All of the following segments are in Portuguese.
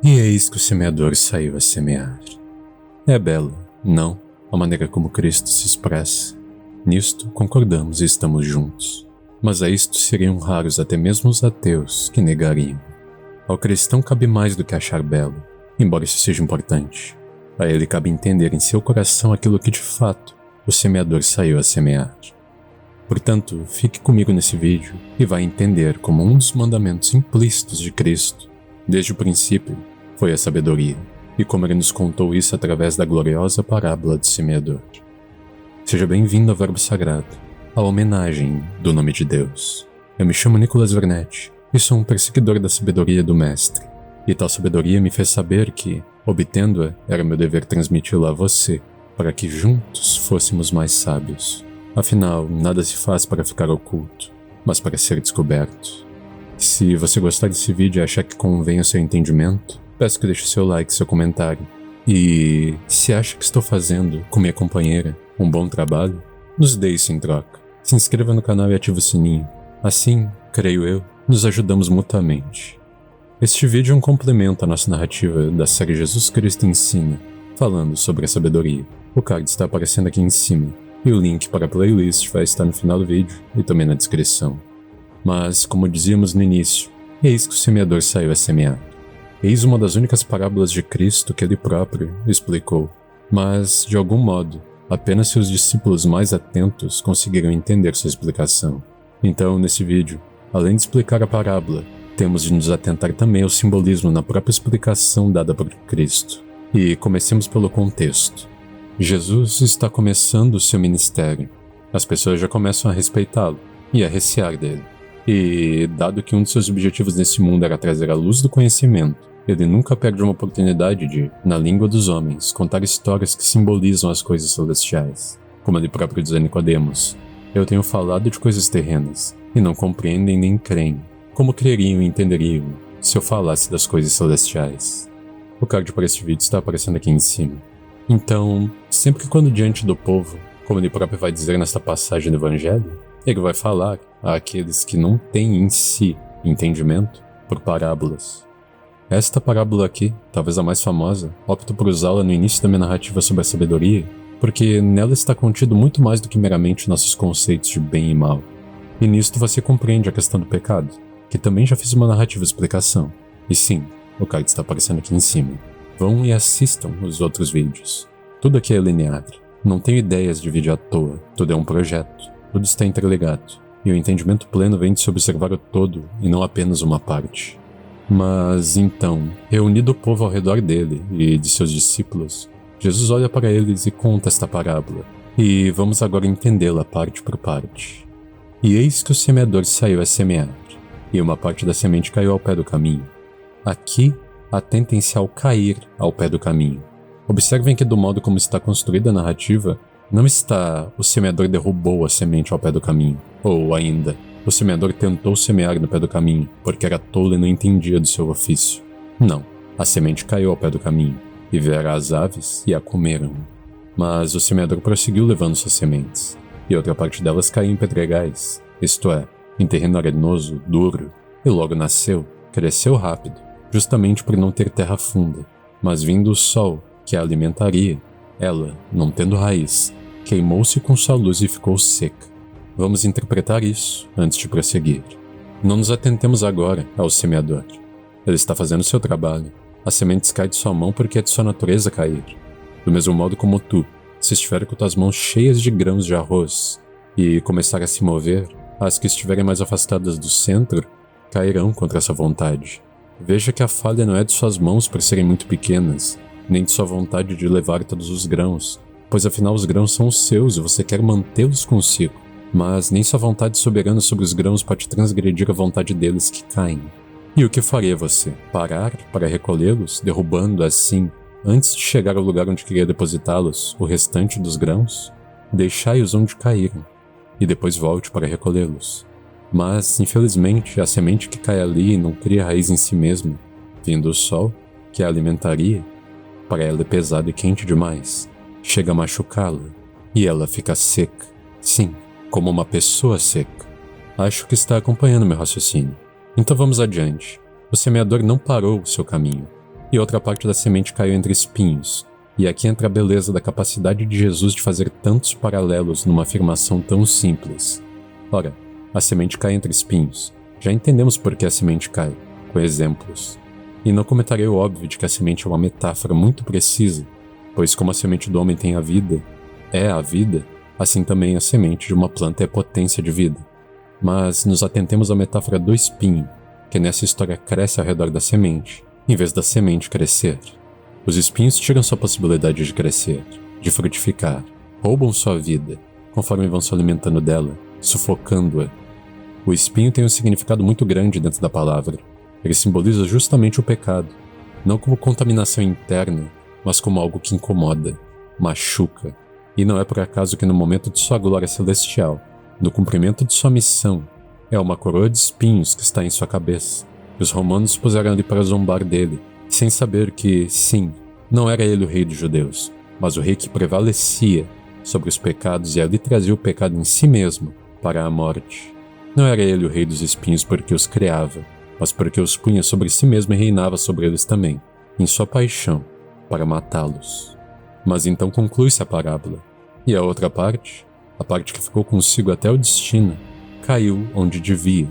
E eis que o semeador saiu a semear. É belo, não, a maneira como Cristo se expressa. Nisto concordamos e estamos juntos. Mas a isto seriam raros até mesmo os ateus que negariam. Ao cristão cabe mais do que achar belo, embora isso seja importante. A ele cabe entender em seu coração aquilo que de fato o semeador saiu a semear. Portanto, fique comigo nesse vídeo e vai entender como um dos mandamentos implícitos de Cristo, desde o princípio, foi a sabedoria, e como ele nos contou isso através da gloriosa parábola do semeador. Seja bem-vindo ao Verbo Sagrado, à homenagem do nome de Deus. Eu me chamo Nicolas Vernetti e sou um perseguidor da sabedoria do Mestre, e tal sabedoria me fez saber que, obtendo-a, era meu dever transmiti-la a você, para que juntos fôssemos mais sábios. Afinal, nada se faz para ficar oculto, mas para ser descoberto. Se você gostar desse vídeo e achar que convém o seu entendimento, peço que deixe seu like e seu comentário. E se acha que estou fazendo, com minha companheira, um bom trabalho, nos dê isso em troca. Se inscreva no canal e ative o sininho. Assim, creio eu, nos ajudamos mutuamente. Este vídeo é um complemento à nossa narrativa da série Jesus Cristo Ensina, falando sobre a sabedoria. O card está aparecendo aqui em cima, e o link para a playlist vai estar no final do vídeo e também na descrição. Mas, como dizíamos no início, eis que o semeador saiu a semear. Eis uma das únicas parábolas de Cristo que ele próprio explicou, mas, de algum modo, apenas seus discípulos mais atentos conseguiram entender sua explicação. Então, nesse vídeo, além de explicar a parábola, temos de nos atentar também ao simbolismo na própria explicação dada por Cristo. E comecemos pelo contexto. Jesus está começando o seu ministério. As pessoas já começam a respeitá-lo e a recear dele. E, dado que um de seus objetivos nesse mundo era trazer a luz do conhecimento, ele nunca perde uma oportunidade de, na língua dos homens, contar histórias que simbolizam as coisas celestiais. Como ele próprio diz a Nicodemos, eu tenho falado de coisas terrenas, e não compreendem nem creem. Como creriam e entenderiam se eu falasse das coisas celestiais? O card para este vídeo está aparecendo aqui em cima. Então, sempre que quando diante do povo, como ele próprio vai dizer nesta passagem do Evangelho, ele vai falar àqueles que não têm em si entendimento por parábolas. Esta parábola aqui, talvez a mais famosa, opto por usá-la no início da minha narrativa sobre a sabedoria, porque nela está contido muito mais do que meramente nossos conceitos de bem e mal. E nisto você compreende a questão do pecado, que também já fiz uma narrativa explicação. E sim, o card está aparecendo aqui em cima. Vão e assistam os outros vídeos. Tudo aqui é linear. Não tenho ideias de vídeo à toa. Tudo é um projeto. Tudo está interligado. E o entendimento pleno vem de se observar o todo e não apenas uma parte. Mas então, reunido o povo ao redor dele e de seus discípulos, Jesus olha para eles e conta esta parábola. E vamos agora entendê-la parte por parte. E eis que o semeador saiu a semear, e uma parte da semente caiu ao pé do caminho. Aqui, atentem-se ao cair ao pé do caminho. Observem que do modo como está construída a narrativa, não está o semeador derrubou a semente ao pé do caminho, ou ainda, o semeador tentou semear no pé do caminho, porque era tolo e não entendia do seu ofício. Não, a semente caiu ao pé do caminho, e vieram as aves e a comeram. Mas o semeador prosseguiu levando suas sementes, e outra parte delas caiu em pedregais, isto é, em terreno arenoso, duro, e logo nasceu, cresceu rápido, justamente por não ter terra funda, mas vindo o sol, que a alimentaria, ela, não tendo raiz, queimou-se com sua luz e ficou seca. Vamos interpretar isso antes de prosseguir. Não nos atentemos agora ao semeador. Ele está fazendo seu trabalho. As sementes caem de sua mão porque é de sua natureza cair. Do mesmo modo como tu, se estiver com tuas mãos cheias de grãos de arroz e começar a se mover, as que estiverem mais afastadas do centro cairão contra essa vontade. Veja que a falha não é de suas mãos por serem muito pequenas, nem de sua vontade de levar todos os grãos, pois afinal os grãos são os seus e você quer mantê-los consigo. Mas nem sua vontade soberana sobre os grãos pode transgredir a vontade deles que caem. E o que faria você? Parar para recolhê-los, derrubando assim, antes de chegar ao lugar onde queria depositá-los, o restante dos grãos? Deixai-os onde caíram, e depois volte para recolhê-los. Mas, infelizmente, a semente que cai ali não cria raiz em si mesma. Vindo o sol, que a alimentaria, para ela é pesado e quente demais, chega a machucá-la, e ela fica seca. Sim, como uma pessoa seca. Acho que está acompanhando meu raciocínio. Então vamos adiante. O semeador não parou o seu caminho. e outra parte da semente caiu entre espinhos. E aqui entra a beleza da capacidade de Jesus de fazer tantos paralelos numa afirmação tão simples. Ora, a semente cai entre espinhos. Já entendemos por que a semente cai, com exemplos. E não comentarei o óbvio de que a semente é uma metáfora muito precisa, pois como a semente do homem tem a vida, assim também a semente de uma planta é potência de vida. Mas nos atentemos à metáfora do espinho, que nessa história cresce ao redor da semente, em vez da semente crescer. Os espinhos tiram sua possibilidade de crescer, de frutificar, roubam sua vida, conforme vão se alimentando dela, sufocando-a. O espinho tem um significado muito grande dentro da palavra. Ele simboliza justamente o pecado, não como contaminação interna, mas como algo que incomoda, machuca. E não é por acaso que no momento de sua glória celestial, no cumprimento de sua missão, é uma coroa de espinhos que está em sua cabeça, e os romanos puseram ali para zombar dele, sem saber que, sim, não era ele o rei dos judeus, mas o rei que prevalecia sobre os pecados e ali trazia o pecado em si mesmo para a morte. Não era ele o rei dos espinhos porque os criava, mas porque os punha sobre si mesmo e reinava sobre eles também, em sua paixão, para matá-los. Mas então conclui-se a parábola, e a outra parte, a parte que ficou consigo até o destino, caiu onde devia,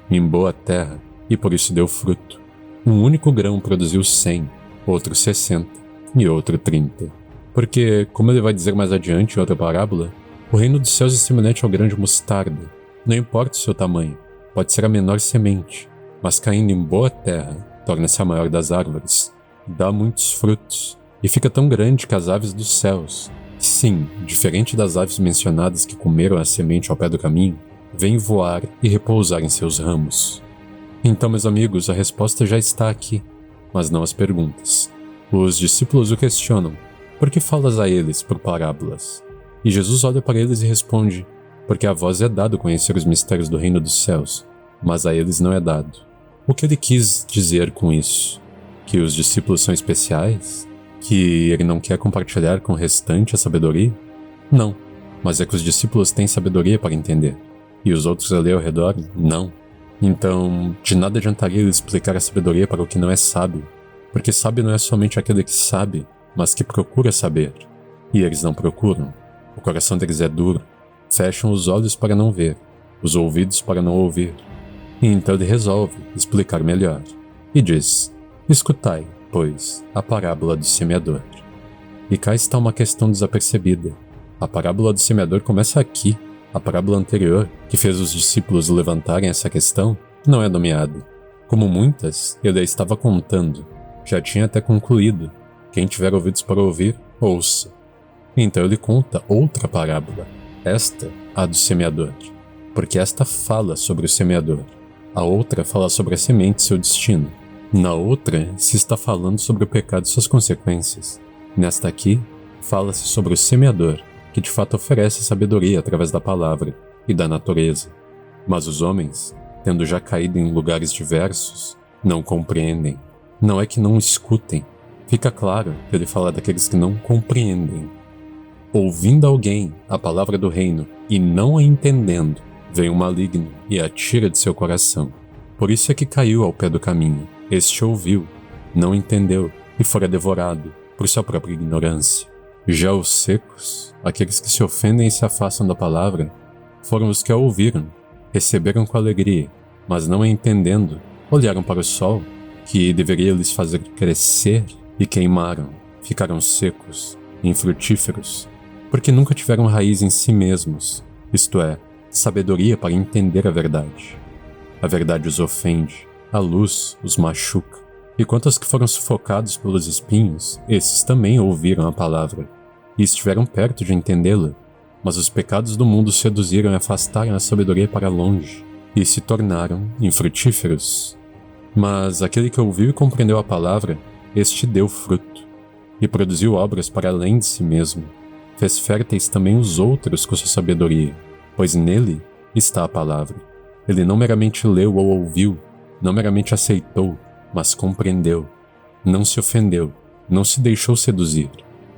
em boa terra, e por isso deu fruto. Um único grão produziu 100, outro 60 e outro 30. Porque, como ele vai dizer mais adiante em outra parábola, o reino dos céus é semelhante ao grão de mostarda. Não importa o seu tamanho, pode ser a menor semente, mas caindo em boa terra, torna-se a maior das árvores, dá muitos frutos, e fica tão grande que as aves dos céus, sim, diferente das aves mencionadas que comeram a semente ao pé do caminho, vêm voar e repousar em seus ramos. Então, meus amigos, a resposta já está aqui, mas não as perguntas. Os discípulos o questionam: por que falas a eles por parábolas? E Jesus olha para eles e responde: porque a vós é dado conhecer os mistérios do reino dos céus, mas a eles não é dado. O que ele quis dizer com isso? Que os discípulos são especiais? Que ele não quer compartilhar com o restante a sabedoria? Não, mas é que os discípulos têm sabedoria para entender, e os outros ali ao redor, não. Então, de nada adiantaria ele explicar a sabedoria para o que não é sábio, porque sábio não é somente aquele que sabe, mas que procura saber. E eles não procuram. O coração deles é duro. Fecham os olhos para não ver, os ouvidos para não ouvir. E então ele resolve explicar melhor. E diz: escutai, pois, a parábola do semeador. E cá está uma questão desapercebida. A parábola do semeador começa aqui. A parábola anterior, que fez os discípulos levantarem essa questão, não é nomeada. Como muitas, ele a estava contando. Já tinha até concluído. Quem tiver ouvidos para ouvir, ouça. Então ele conta outra parábola. Esta, a do semeador. Porque esta fala sobre o semeador. A outra fala sobre a semente e seu destino. Na outra, se está falando sobre o pecado e suas consequências. Nesta aqui, fala-se sobre o semeador, que de fato oferece sabedoria através da palavra e da natureza. Mas os homens, tendo já caído em lugares diversos, não compreendem. Não é que não escutem. Fica claro que ele fala daqueles que não compreendem. Ouvindo alguém a palavra do reino e não a entendendo, vem o maligno e a tira de seu coração. Por isso é que caiu ao pé do caminho. Este ouviu, não entendeu e fora devorado por sua própria ignorância. Já os secos, aqueles que se ofendem e se afastam da palavra, foram os que a ouviram, receberam com alegria, mas não a entendendo, olharam para o sol, que deveria lhes fazer crescer, e queimaram, ficaram secos, infrutíferos, porque nunca tiveram raiz em si mesmos, isto é, sabedoria para entender a verdade. A verdade os ofende, a luz os machuca. E quanto aos que foram sufocados pelos espinhos, esses também ouviram a palavra, e estiveram perto de entendê-la, mas os pecados do mundo seduziram e afastaram a sabedoria para longe, e se tornaram infrutíferos. Mas aquele que ouviu e compreendeu a palavra, este deu fruto, e produziu obras para além de si mesmo. Fez férteis também os outros com sua sabedoria, pois nele está a palavra. Ele não meramente leu ou ouviu, não meramente aceitou, mas compreendeu, não se ofendeu, não se deixou seduzir.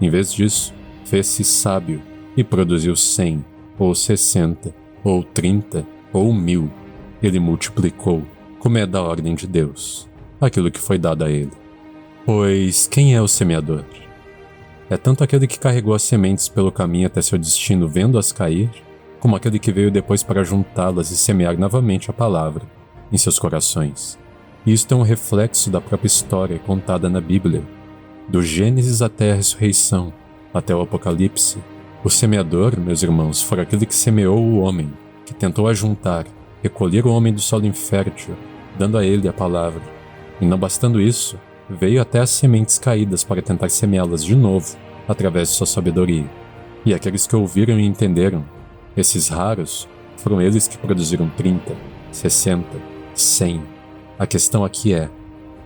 Em vez disso, fez-se sábio e produziu 100, ou 60, ou 30, ou 1000. Ele multiplicou, como é da ordem de Deus, aquilo que foi dado a ele. Pois quem é o semeador? É tanto aquele que carregou as sementes pelo caminho até seu destino vendo-as cair, como aquele que veio depois para juntá-las e semear novamente a palavra em seus corações. E isto é um reflexo da própria história contada na Bíblia. Do Gênesis até a ressurreição, até o Apocalipse, o semeador, meus irmãos, foi aquele que semeou o homem, que tentou ajuntar, recolher o homem do solo infértil, dando a ele a palavra. E não bastando isso, veio até as sementes caídas para tentar semeá-las de novo, através de sua sabedoria. E aqueles que ouviram e entenderam, esses raros, foram eles que produziram 30, 60, 100. A questão aqui é,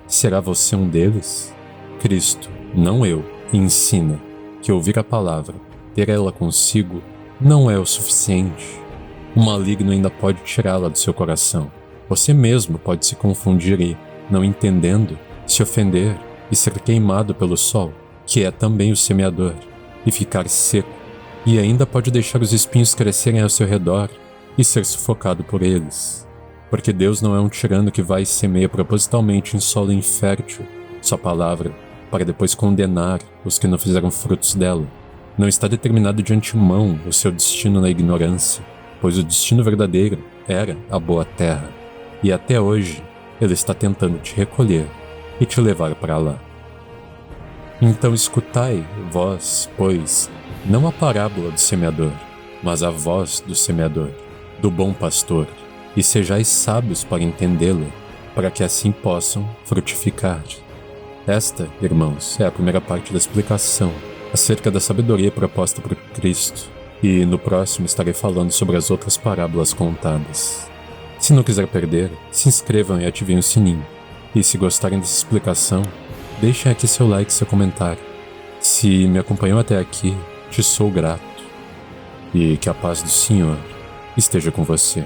será você um deles? Cristo, não eu, ensina que ouvir a palavra, ter ela consigo, não é o suficiente. O maligno ainda pode tirá-la do seu coração. Você mesmo pode se confundir e, não entendendo, se ofender e ser queimado pelo sol, que é também o semeador, e ficar seco, e ainda pode deixar os espinhos crescerem ao seu redor e ser sufocado por eles. Porque Deus não é um tirano que vai e semeia propositalmente em solo infértil sua palavra, para depois condenar os que não fizeram frutos dela. Não está determinado de antemão o seu destino na ignorância, pois o destino verdadeiro era a boa terra, e até hoje ele está tentando te recolher e te levar para lá. Então escutai, vós, pois, não a parábola do semeador, mas a voz do semeador, do bom pastor, e sejais sábios para entendê-la, para que assim possam frutificar. Esta, irmãos, é a primeira parte da explicação acerca da sabedoria proposta por Cristo, e no próximo estarei falando sobre as outras parábolas contadas. Se não quiser perder, se inscrevam e ativem o sininho. E se gostarem dessa explicação, deixem aqui seu like e seu comentário. Se me acompanhou até aqui, te sou grato. E que a paz do Senhor esteja com você.